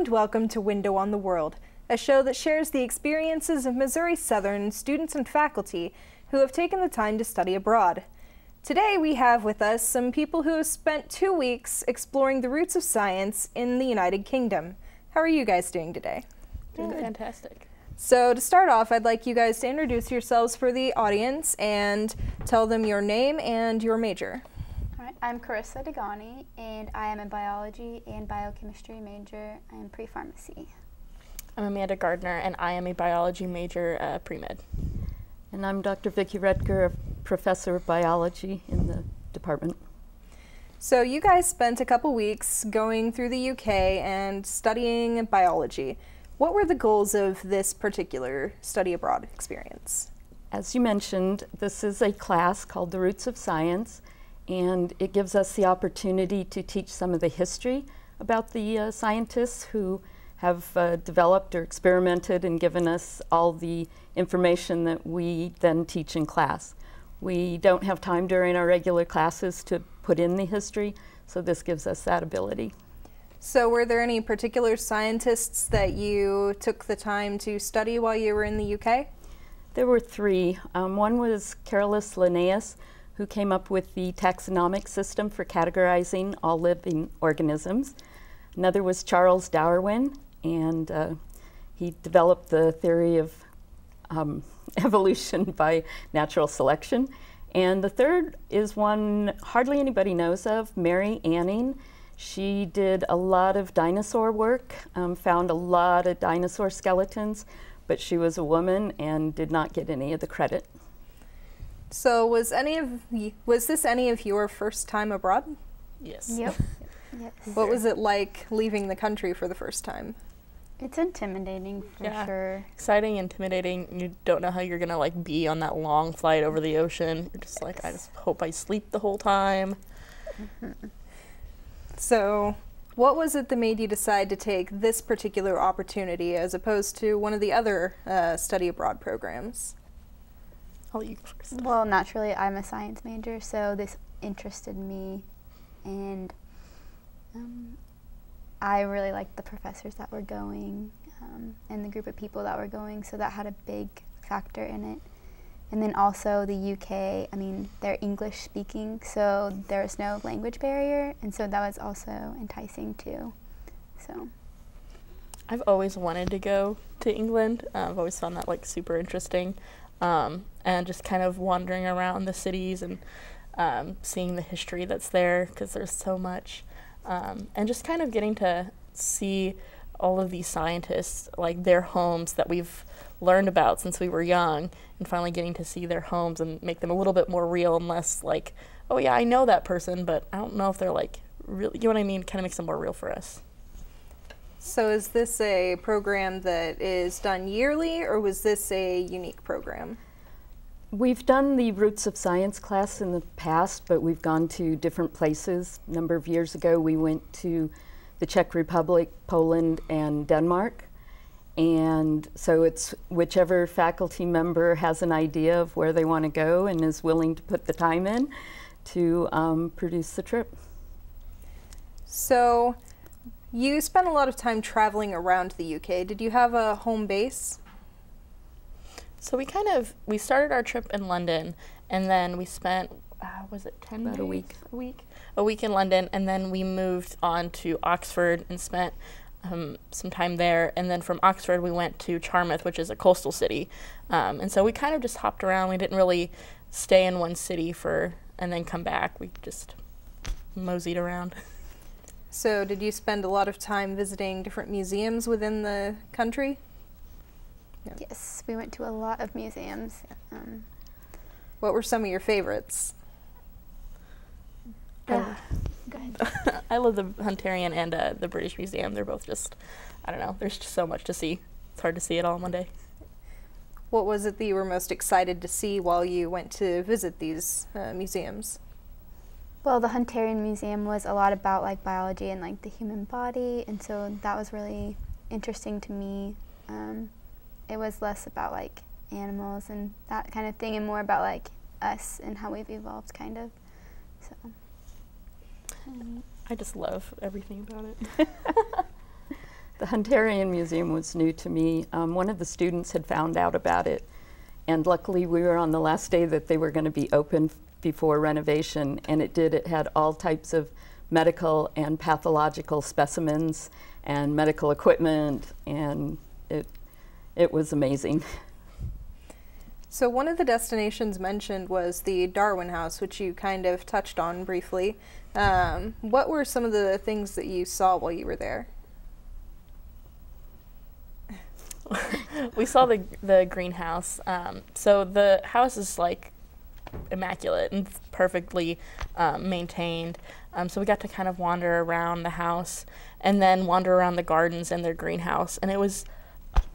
and welcome to Window on the World, a show that shares the experiences of Missouri Southern students and faculty who have taken the time to study abroad. Today we have with us some people who have spent 2 weeks exploring the roots of science in the United Kingdom. How are you guys doing today? Doing fantastic. So to start off, I'd like you guys to introduce yourselves for the audience and tell them your name and your major. All right, I'm Karissa Degani, and I am a biology and biochemistry major. I am pre-pharmacy. I'm Amanda Gardner, and I am a biology major, pre-med. And I'm Dr. Vickie Roettger, a professor of biology in the department. So you guys spent a couple weeks going through the UK and studying biology. What were the goals of this particular study abroad experience? As you mentioned, this is a class called The Roots of Science, and it gives us the opportunity to teach some of the history about the scientists who have developed or experimented and given us all the information that we then teach in class. We don't have time during our regular classes to put in the history, so this gives us that ability. So were there any particular scientists that you took the time to study while you were in the UK? There were three. One was Linnaeus, who came up with the taxonomic system for categorizing all living organisms. Another was Charles Darwin, and he developed the theory of evolution by natural selection. And the third is one hardly anybody knows of, Mary Anning. She did a lot of dinosaur work, found a lot of dinosaur skeletons, but she was a woman and did not get any of the credit. So was this any of your first time abroad? Yes. Yep. Yes. What was it like leaving the country for the first time? It's intimidating for sure. Exciting, intimidating. You don't know how you're gonna like be on that long flight over the ocean. You're just like, I just hope I sleep the whole time. Mm-hmm. So what was it that made you decide to take this particular opportunity as opposed to one of the other study abroad programs? I'll let you go first. Well, naturally, I'm a science major, so this interested me, and I really liked the professors that were going and the group of people that were going, so that had a big factor in it. And then also the UK, I mean, they're English speaking, so there's no language barrier, and so that was also enticing too. So I've always wanted to go to England. I've always found that like super interesting, and just kind of wandering around the cities and seeing the history that's there, because there's so much, and just kind of getting to see all of these scientists, like their homes that we've learned about since we were young, and finally getting to see their homes and make them a little bit more real and less like, oh yeah, I know that person, but I don't know if they're like really, you know what I mean? Kind of makes them more real for us. So is this a program that is done yearly, or was this a unique program? We've done the Roots of Science class in the past, but we've gone to different places. A number of years ago, we went to the Czech Republic, Poland, and Denmark. And so it's whichever faculty member has an idea of where they want to go and is willing to put the time in to produce the trip. So you spent a lot of time traveling around the UK. Did you have a home base? So we started our trip in London, and then we spent, was it 10 About days? a week. A week in London, and then we moved on to Oxford and spent some time there, and then from Oxford we went to Charmouth, which is a coastal city, and so we kind of just hopped around. We didn't really stay in one city and then come back. We just moseyed around. So did you spend a lot of time visiting different museums within the country? yeah. Yes, we went to a lot of museums. What were some of your favorites? Go ahead. I love the Hunterian and the British Museum. They're both just, I don't know, there's just so much to see. It's hard to see it all in one day. What was it that you were most excited to see while you went to visit these museums? Well, the Hunterian Museum was a lot about like biology and like the human body, and so that was really interesting to me. It was less about like animals and that kind of thing, and more about like us and how we've evolved, kind of. So I just love everything about it. The Hunterian Museum was new to me. One of the students had found out about it, and luckily we were on the last day that they were going to be open before renovation, and it had all types of medical and pathological specimens and medical equipment, and it was amazing. So one of the destinations mentioned was the Darwin House, which you kind of touched on briefly. What were some of the things that you saw while you were there? We saw the greenhouse. So the house is like immaculate and perfectly maintained. So we got to kind of wander around the house and then wander around the gardens and their greenhouse, and it was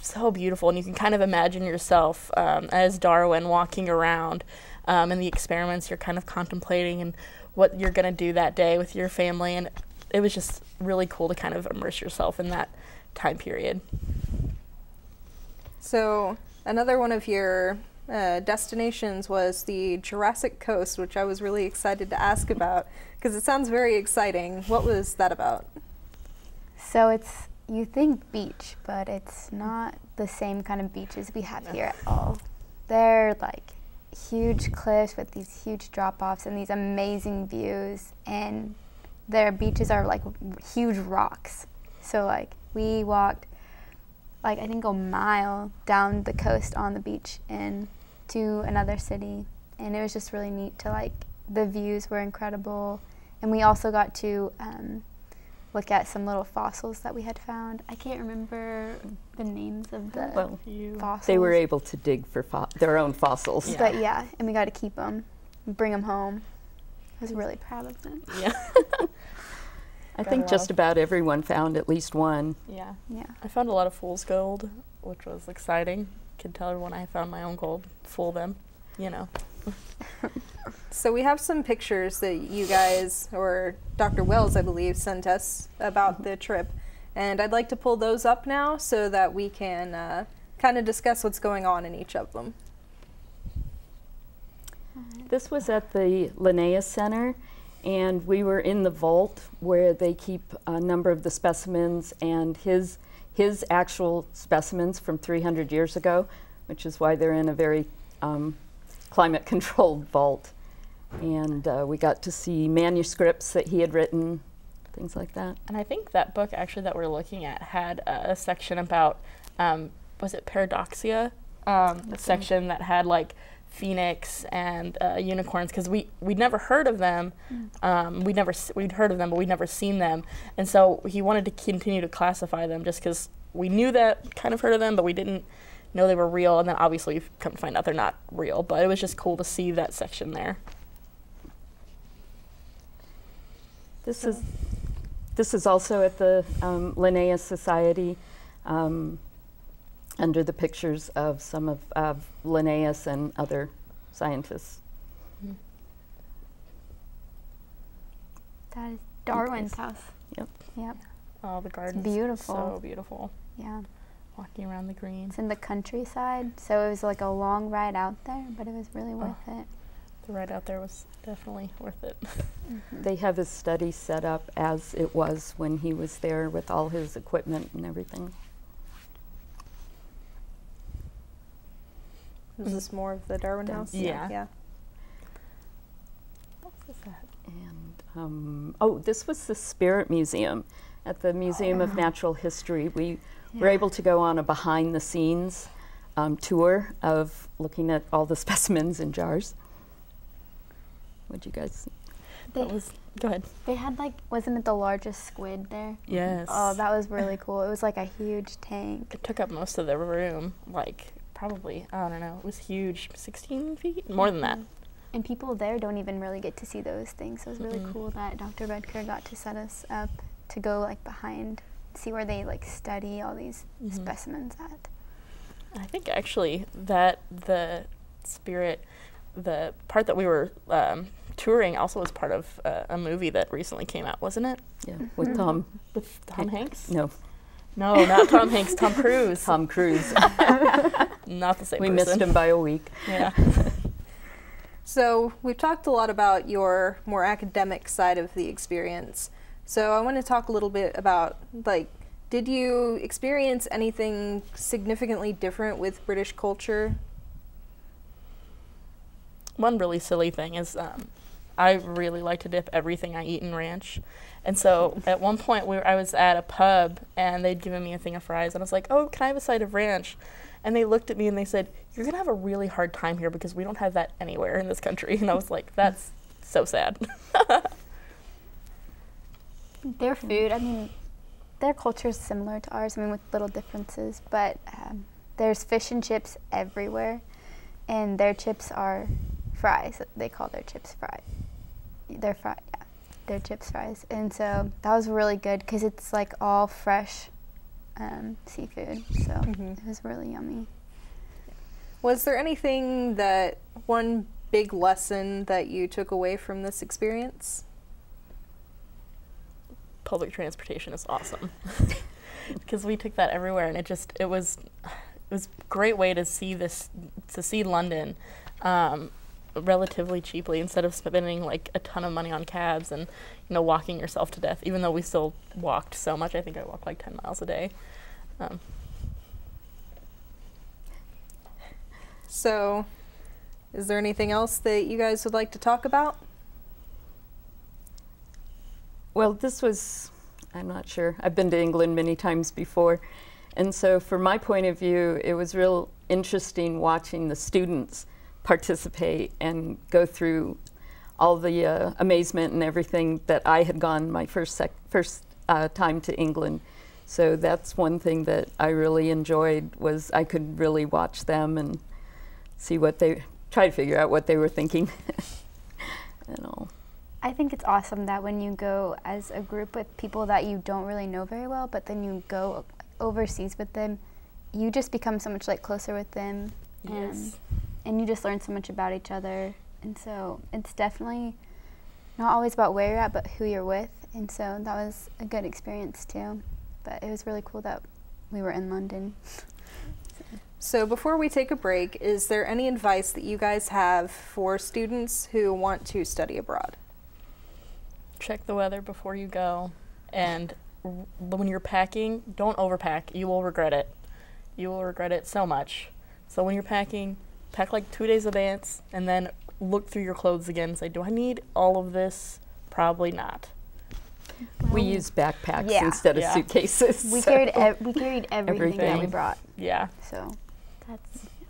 so beautiful. And you can kind of imagine yourself as Darwin walking around and the experiments you're kind of contemplating and what you're going to do that day with your family. And it was just really cool to kind of immerse yourself in that time period. So another one of your destinations was the Jurassic Coast, which I was really excited to ask about because it sounds very exciting. What was that about? So you think beach, but it's not the same kind of beaches we have here at all. They're like huge cliffs with these huge drop-offs and these amazing views, and their beaches are like huge rocks. So like we walked like I think a mile down the coast on the beach and to another city, and it was just really neat to like, the views were incredible, and we also got to look at some little fossils that we had found. I can't remember the names of the fossils. They were able to dig for their own fossils. Yeah. But yeah, and we got to keep them, bring them home. I was really proud of them. Yeah. I think just about everyone found at least one. Yeah. Yeah. I found a lot of fool's gold, which was exciting. Could tell everyone I found my own gold. Fool them, you know. So we have some pictures that you guys, or Dr. Wells, I believe, sent us about the trip. And I'd like to pull those up now so that we can kind of discuss what's going on in each of them. This was at the Linnaeus Center, and we were in the vault where they keep a number of the specimens and his actual specimens from 300 years ago, which is why they're in a very climate-controlled vault. And we got to see manuscripts that he had written, things like that. And I think that book actually that we're looking at had a section about, was it paradoxia? A section that had like phoenix and unicorns, because we'd never heard of them. We'd heard of them, but we'd never seen them. And so he wanted to continue to classify them just because we knew that, kind of heard of them, but we didn't know they were real. And then obviously we've come to find out they're not real, but it was just cool to see that section there. This is also at the Linnaeus Society, under the pictures of some of Linnaeus and other scientists. That is Darwin's house. Yep. Yep. Oh, the garden. Beautiful. So beautiful. Yeah. Walking around the green. It's in the countryside, so it was like a long ride out there, but it was really worth it. The ride out there was definitely worth it. They have his study set up as it was when he was there with all his equipment and everything. Is this more of the Darwin house? Yeah. Yeah. What was that? And oh, this was the Spirit Museum at the Museum of Natural History. We were able to go on a behind-the-scenes tour of looking at all the specimens in jars. What'd you guys? Go ahead. They had like, wasn't it the largest squid there? Yes. Oh, that was really cool. It was like a huge tank. It took up most of the room, like probably, I don't know, it was huge, 16 feet? More than that. And people there don't even really get to see those things, so it was really cool that Dr. Roettger got to set us up to go like behind, see where they like study all these specimens at. I think actually that the Spirit, the part that we were touring also was part of a movie that recently came out, wasn't it? Yeah, with Tom. With Tom Hanks? No. No, not Tom Hanks, Tom Cruise. Tom Cruise. Not the same We person. missed him by a week. Yeah. So we've talked a lot about your more academic side of the experience. So I want to talk a little bit about, like, Did you experience anything significantly different with British culture? One really silly thing is I really like to dip everything I eat in ranch. And so at one point I was at a pub and they'd given me a thing of fries and I was like, oh, can I have a side of ranch? And they looked at me and they said, you're going to have a really hard time here because we don't have that anywhere in this country. And I was like, that's so sad. Their food, I mean, their culture is similar to ours, I mean, with little differences, but there's fish and chips everywhere, and their chips are fries. They call their chips fries. They're chips fries. And so that was really good because it's like all fresh seafood, so it was really yummy. Was there anything one big lesson that you took away from this experience? Public transportation is awesome because we took that everywhere, and it was a great way to see London relatively cheaply instead of spending like a ton of money on cabs and walking yourself to death, even though we still walked so much. I think I walked like 10 miles a day. So is there anything else that you guys would like to talk about? Well, this was, I'm not sure. I've been to England many times before. And so from my point of view, it was real interesting watching the students participate and go through all the amazement and everything that I had gone my first time to England. So that's one thing that I really enjoyed, was I could really watch them and see try to figure out what they were thinking and all. I think it's awesome that when you go as a group with people that you don't really know very well, but then you go overseas with them, you just become so much closer with them. Yes. And you just learn so much about each other. And so it's definitely not always about where you're at, but who you're with. And so that was a good experience too. But it was really cool that we were in London. So before we take a break, is there any advice that you guys have for students who want to study abroad? Check the weather before you go, and when you're packing, don't overpack. You will regret it. You will regret it so much. So when you're packing, pack like 2 days in advance, and then look through your clothes again and say, do I need all of this? Probably not. We use backpacks instead of suitcases. We carried everything that we brought. Yeah. So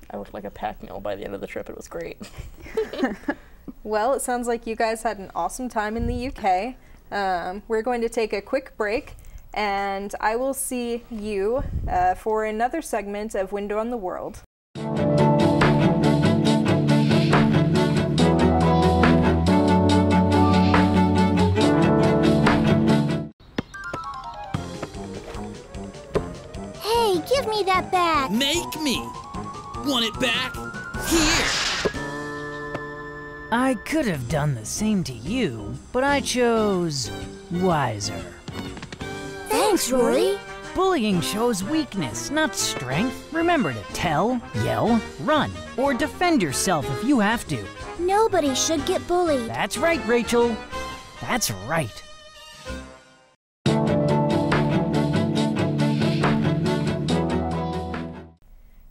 I looked like a pack mule by the end of the trip. It was great. Well, it sounds like you guys had an awesome time in the UK. We're going to take a quick break, and I will see you for another segment of Window on the World. Hey, give me that back! Make me! Want it back? Here! I could have done the same to you, but I chose wiser. Thanks, Rory. Bullying shows weakness, not strength. Remember to tell, yell, run, or defend yourself if you have to. Nobody should get bullied. That's right, Rachel. That's right.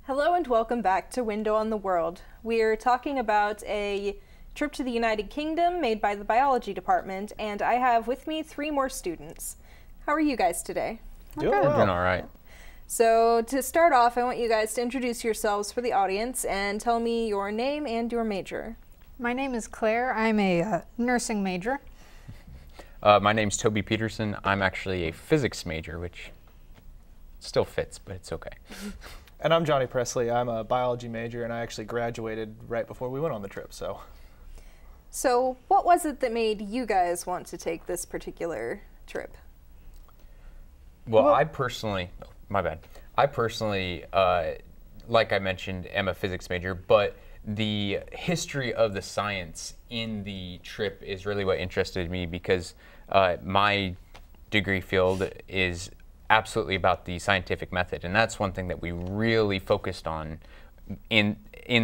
Hello and welcome back to Window on the World. We're talking about a trip to the United Kingdom made by the Biology Department, and I have with me 3 more students. How are you guys today? Doing all right. So to start off, I want you guys to introduce yourselves for the audience and tell me your name and your major. My name is Claire. I'm a nursing major. My name's Toby Pederson. I'm actually a physics major, which still fits, but it's okay. And I'm Johnny Presley. I'm a biology major, and I actually graduated right before we went on the trip. So what was it that made you guys want to take this particular trip? Well, I personally, like I mentioned, am a physics major, but the history of the science in the trip is really what interested me, because my degree field is absolutely about the scientific method, and that's one thing that we really focused on in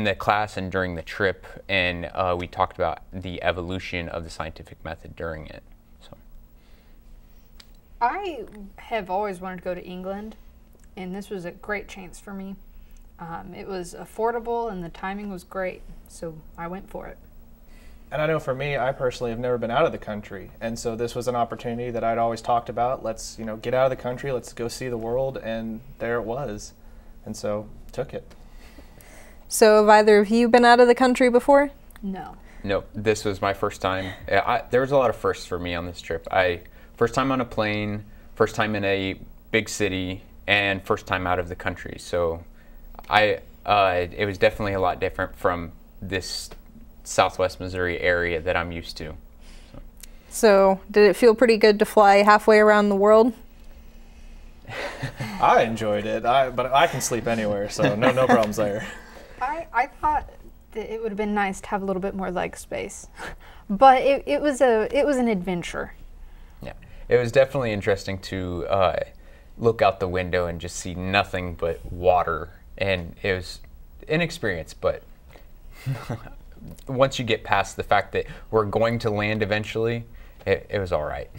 the class and during the trip, and we talked about the evolution of the scientific method during it. So. I have always wanted to go to England, and this was a great chance for me. It was affordable and the timing was great, so I went for it. And I know for me, I personally have never been out of the country, and so this was an opportunity that I'd always talked about. Let's, get out of the country, let's go see the world, and there it was. And so, took it. So have either of you been out of the country before? No. Nope, this was my first time. There was a lot of firsts for me on this trip. First time on a plane, first time in a big city, and first time out of the country. So it was definitely a lot different from this Southwest Missouri area that I'm used to. So did it feel pretty good to fly halfway around the world? I enjoyed it, but I can sleep anywhere, so no problems there. I thought that it would have been nice to have a little bit more leg space, but it was an adventure. Yeah, it was definitely interesting to look out the window and just see nothing but water, and it was an experience. But once you get past the fact that we're going to land eventually, it was all right.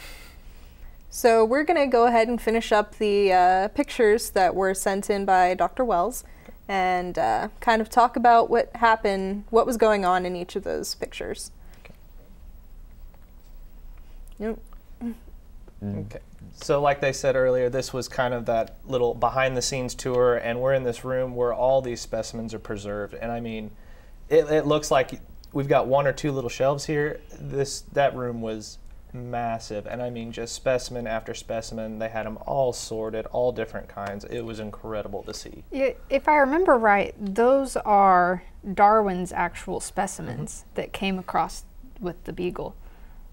So we're going to go ahead and finish up the pictures that were sent in by Dr. Wells and kind of talk about what happened, what was going on in each of those pictures. Okay. Okay. So like they said earlier, this was kind of that little behind-the-scenes tour, and we're in this room where all these specimens are preserved. And I mean, it looks like we've got one or two little shelves here. That room was massive, and I mean just specimen after specimen. They had them all sorted, all different kinds. It was incredible to see. If I remember right, those are Darwin's actual specimens that came across with the beagle.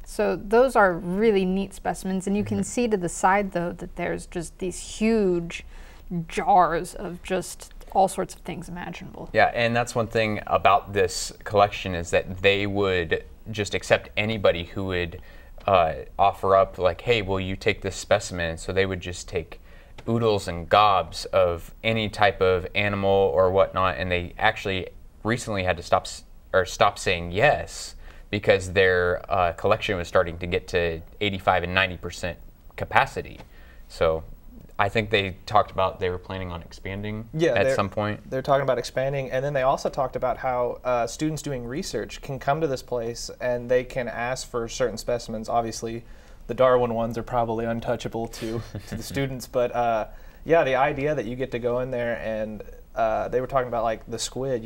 So those are really neat specimens, and you can see to the side though that there's just these huge jars of just all sorts of things imaginable. Yeah, and that's one thing about this collection is that they would just accept anybody who would offer up, like, hey, will you take this specimen? So they would just take oodles and gobs of any type of animal or whatnot, and they actually recently had to stop saying yes because their collection was starting to get to 85 and 90% capacity. So I think they talked about they were planning on expanding at some point. They're talking about expanding, and then they also talked about how students doing research can come to this place and they can ask for certain specimens. Obviously, the Darwin ones are probably untouchable to the students, but yeah, the idea that you get to go in there and they were talking about like the squid,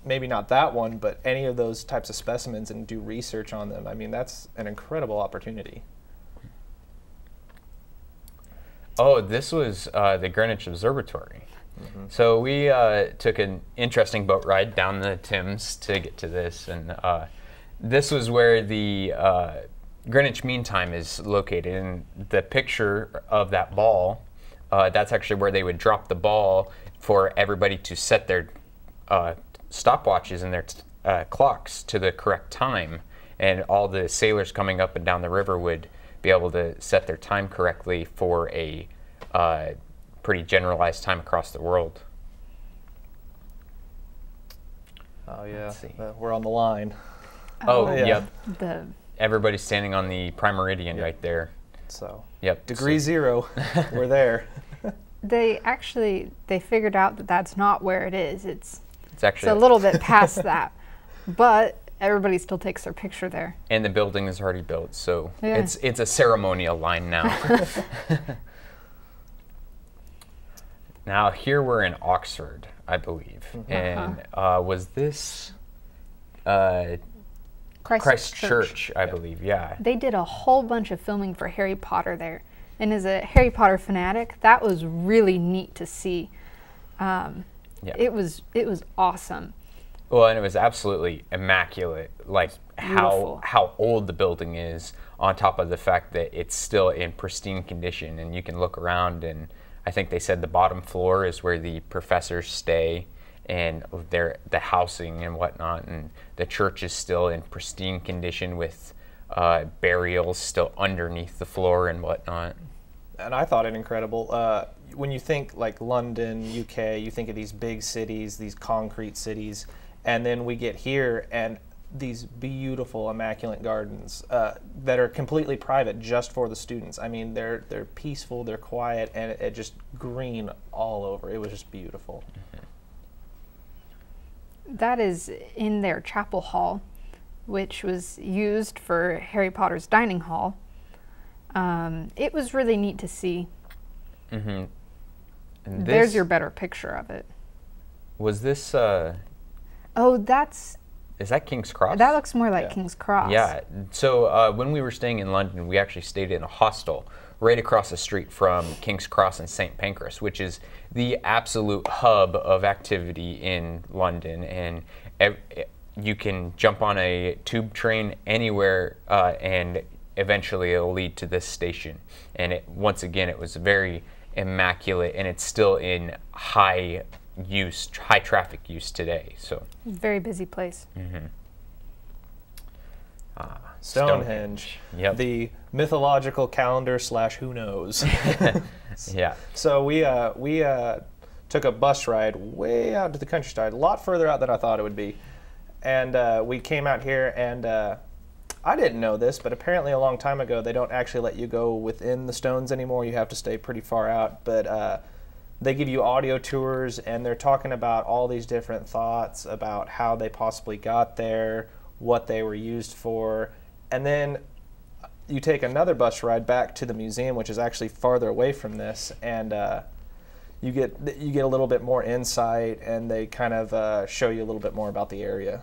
maybe not that one, but any of those types of specimens and do research on them. I mean, that's an incredible opportunity. Oh, this was the Greenwich Observatory. So we took an interesting boat ride down the Thames to get to this, and this was where the Greenwich Mean Time is located. And the picture of that ball, that's actually where they would drop the ball for everybody to set their stopwatches and their clocks to the correct time. And all the sailors coming up and down the river would be able to set their time correctly for a pretty generalized time across the world. Oh yeah, we're on the line. Oh yeah. Yep. Everybody's standing on the prime meridian right there. So yep. Degree zero, we're there. They figured out that that's not where it is. It's actually a little bit past that, but everybody still takes their picture there. And the building is already built, so it's a ceremonial line now. Now here we're in Oxford, I believe, and was this Christ Church, I believe, yeah. They did a whole bunch of filming for Harry Potter there, and as a Harry Potter fanatic, that was really neat to see. It was awesome. Well, and it was absolutely immaculate, like how old the building is, on top of the fact that it's still in pristine condition, and you can look around, and I think they said the bottom floor is where the professors stay, and the housing and whatnot, and the church is still in pristine condition with burials still underneath the floor and whatnot. And I thought it incredible. When you think like London, UK, you think of these big cities, these concrete cities, and then we get here and these beautiful, immaculate gardens that are completely private just for the students. I mean, they're peaceful, they're quiet, and it just green all over. It was just beautiful. That is in their chapel hall, which was used for Harry Potter's dining hall. It was really neat to see. And there's your better picture of it. Was this? Oh, that's. Is that King's Cross? That looks more like King's Cross. Yeah. So when we were staying in London, we actually stayed in a hostel right across the street from King's Cross and St. Pancras, which is the absolute hub of activity in London. And you can jump on a tube train anywhere, and eventually it'll lead to this station. And once again, it was very immaculate, and it's still in high traffic use today. So very busy place. Stonehenge. Yep. The mythological calendar / who knows. Yeah. So we took a bus ride way out to the countryside, a lot further out than I thought it would be. And we came out here, and I didn't know this, but apparently a long time ago they don't actually let you go within the stones anymore. You have to stay pretty far out. But they give you audio tours, and they're talking about all these different thoughts about how they possibly got there, what they were used for. And then you take another bus ride back to the museum, which is actually farther away from this, and you get a little bit more insight, and they kind of show you a little bit more about the area.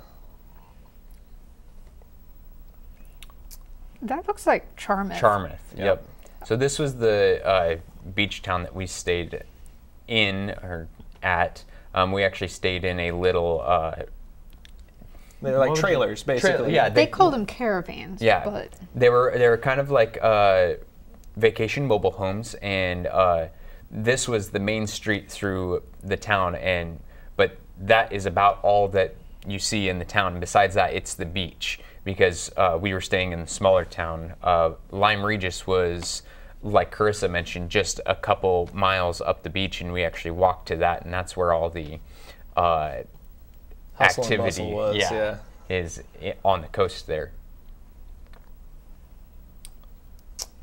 That looks like Charmouth. Charmouth, yep. So this was the beach town that we stayed in or at. We actually stayed in a little. They're like trailers, basically. Yeah, they called them caravans. Yeah, but they were kind of like vacation mobile homes, and this was the main street through the town, but that is about all that you see in the town. Besides that, it's the beach, because we were staying in the smaller town. Lyme Regis was, like Karissa mentioned, just a couple miles up the beach, and we actually walked to that, and that's where all the activity is on the coast there.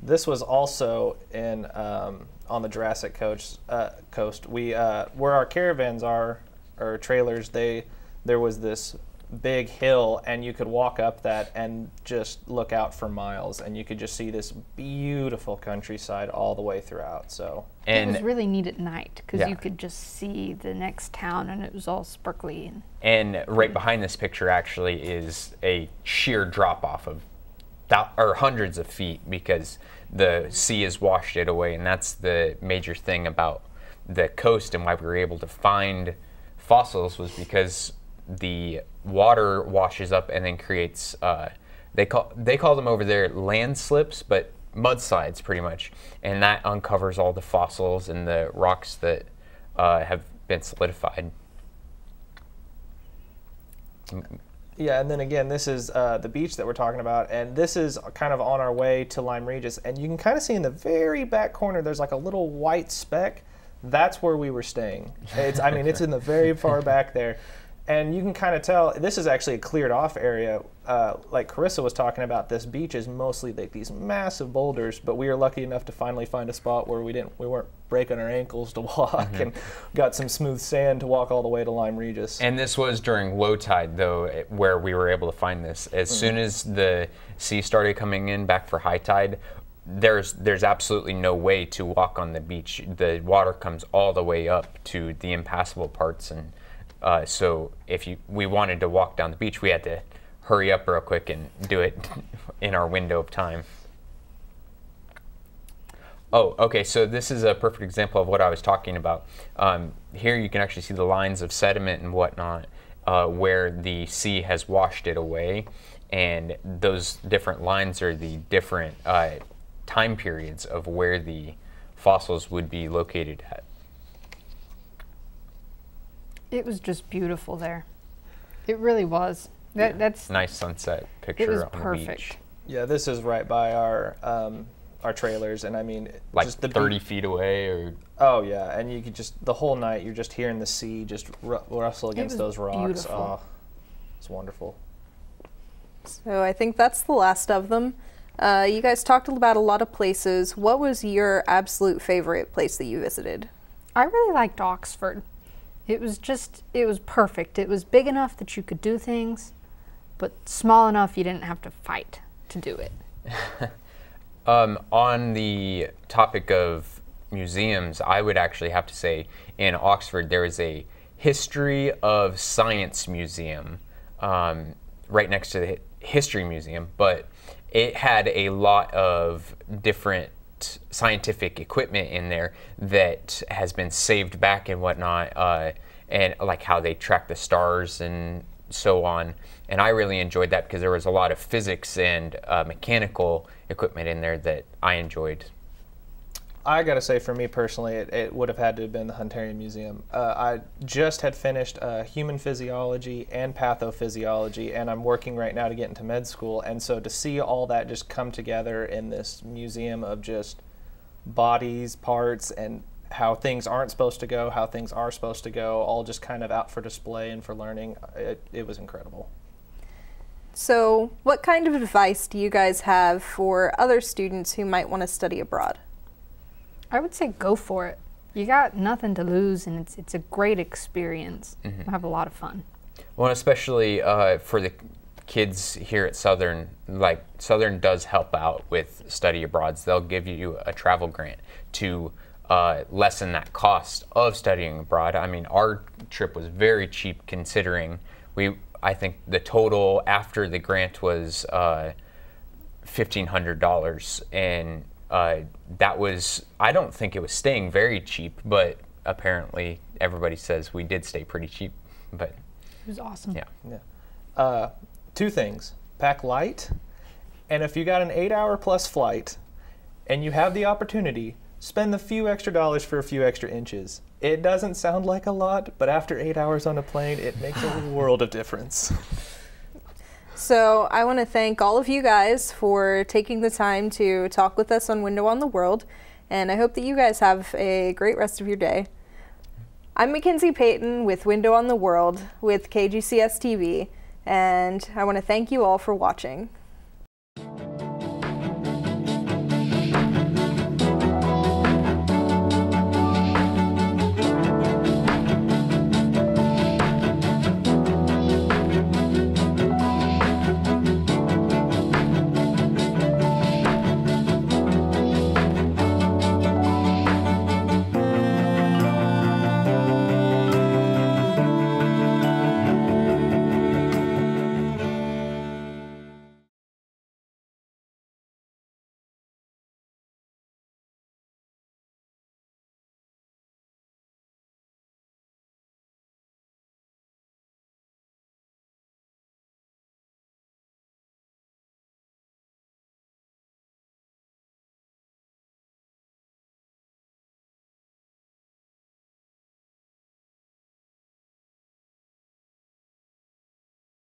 This was also in on the Jurassic Coast. We where our caravans are, or trailers, there was this big hill, and you could walk up that and just look out for miles, and you could just see this beautiful countryside all the way throughout. So it was really neat at night, because you could just see the next town, and it was all sparkly. And right behind this picture actually is a sheer drop off of hundreds of feet, because the sea has washed it away, and that's the major thing about the coast and why we were able to find fossils, was because the water washes up and then creates they call them over there landslips, but mudslides pretty much, and that uncovers all the fossils and the rocks that have been solidified. Yeah, and then again, this is the beach that we're talking about, and this is kind of on our way to Lyme Regis, and you can kind of see in the very back corner there's like a little white speck. That's where we were staying. I mean, it's in the very far back there. And you can kind of tell this is actually a cleared off area. Like Karissa was talking about, this beach is mostly like these massive boulders, but we were lucky enough to finally find a spot where we weren't breaking our ankles to walk, and got some smooth sand to walk all the way to Lyme Regis. And this was during low tide, though, where we were able to find this. As soon as the sea started coming in back for high tide, there's absolutely no way to walk on the beach. The water comes all the way up to the impassable parts, and so if we wanted to walk down the beach, we had to hurry up real quick and do it in our window of time. Oh, okay, so this is a perfect example of what I was talking about. Here you can actually see the lines of sediment and whatnot where the sea has washed it away, and those different lines are the different time periods of where the fossils would be located at. It was just beautiful there. It really was. That's nice sunset picture. It was on perfect. The beach. Yeah, this is right by our trailers, and I mean, like just the 30 feet away, or oh yeah, and you could just the whole night you're just hearing the sea just rustle against those rocks. Beautiful. Oh, it's wonderful. So I think that's the last of them. You guys talked about a lot of places. What was your absolute favorite place that you visited? I really liked Oxford. It was perfect. It was big enough that you could do things, but small enough you didn't have to fight to do it. On the topic of museums, I would actually have to say in Oxford there is a History of Science Museum right next to the History Museum, but it had a lot of different scientific equipment in there that has been saved back and whatnot, and like how they track the stars and so on. And I really enjoyed that because there was a lot of physics and mechanical equipment in there that I enjoyed. I gotta say, for me personally, it would have had to have been the Hunterian Museum. I just had finished human physiology and pathophysiology, and I'm working right now to get into med school. And so to see all that just come together in this museum of just bodies, parts, and how things aren't supposed to go, how things are supposed to go, all just kind of out for display and for learning, it was incredible. So what kind of advice do you guys have for other students who might want to study abroad? I would say go for it. You got nothing to lose, and it's a great experience. Mm-hmm. You'll have a lot of fun. Well, especially for the kids here at Southern, like Southern does help out with study abroads. They'll give you a travel grant to lessen that cost of studying abroad. I mean, our trip was very cheap considering I think the total after the grant was $1,500, and that was, I don't think it was staying very cheap, but apparently everybody says we did stay pretty cheap. But it was awesome. Yeah. Two things: pack light, and if you got an 8-hour plus flight and you have the opportunity, spend the few extra dollars for a few extra inches. It doesn't sound like a lot, but after 8 hours on a plane, it makes a world of difference. So I want to thank all of you guys for taking the time to talk with us on Window on the World, and I hope that you guys have a great rest of your day. I'm McKinzie Payton with Window on the World with KGCS TV, and I want to thank you all for watching.